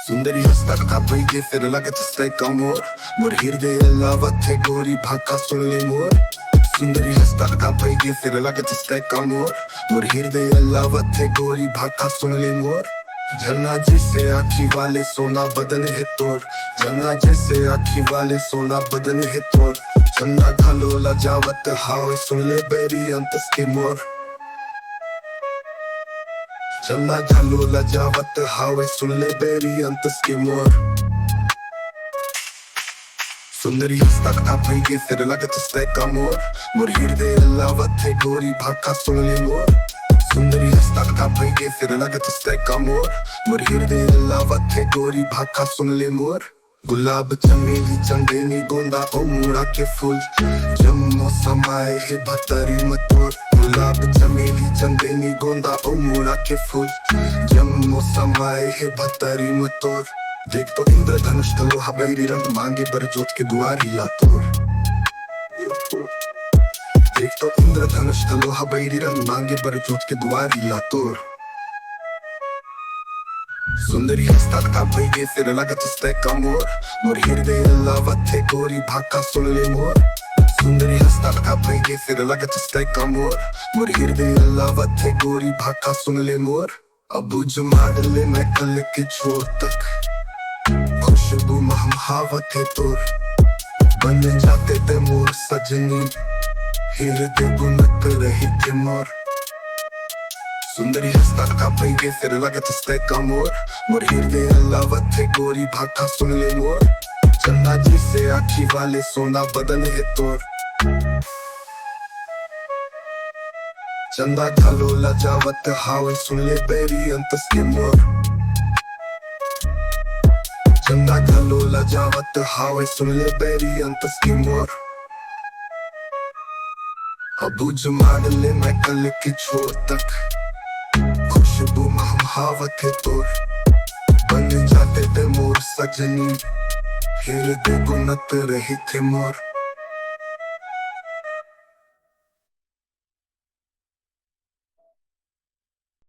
सुंदरी हस्ता पैकी फिरला मोर मोर हृदय लावते गोरी भाका सुन ले मोर सुंदरी हस्ता पैकी फिरला मोर मोर हृदय लावते गोरी भाका सुन ले मोर झरना जैसे आँखी वाले सोना बदन है तोर झरना जैसे आँखी वाले सोना बदन है तोर चन्ना घालो लजावत हाव सुन ले बेरी अंतस के मोर चन्ना घालो लजावत हाव सुन ले बेरी अंतस के मोर सुंदरी हस्ता पैकी फिरला मोर मोर हृदय लावते गोरी भाका सुन ले मोर सुंदरी हस्ता पैकी फिरला मोर मोर हृदय लावते गोरी भाका सुन ले मोर गुलाब चमेली चंदेनी गोंदा ओ मुड़ा के फूल जम्मो समाए है भतरी मतोर गुलाब चमेली चंदेनी गोंदा ओ मुड़ा के फूल जम्मो समाए है भतरी मतोर देख तो इंद्रधनुष का लोहा बैरी रंग मांगे बर जोत के दुआरी लातोर देख तो इंद्रधनुष का लोहा बैरी रंग मांगे बर जोत के दुआरी लातोर सुंदरी हस्ता पैकी फिरला मोर मोर हृदय लावते गोरी भाका सुन ले मोर सुंदरी हस्ता पैकी फिरला मोर मोर हृदय लावते गोरी भाका सुन ले मोर अबू जुमार ले मैं कल के छोर तक खुशबू महम हावते तोर बन जाते ते मोर सजनी हृदय बुनत रही थे मोर सुंदरी हस्ता पैकी फिरला मोर मोर हृदय लावते गोरी भाका सुन ले मोर चन्ना जैसे आँखी वाले सोना बदन है तोर चंदा घालो लजावत हाव सुन ले बेरी अंतस के मोर चंदा घालो लजावत हाव सुन ले बेरी अंतस के मोर अबू जुमार ले मैं कल के छोर तक खुशबू महम हावत है तोर बन जाते थे मोर सजनी हृदय बुनत रही थे मोर।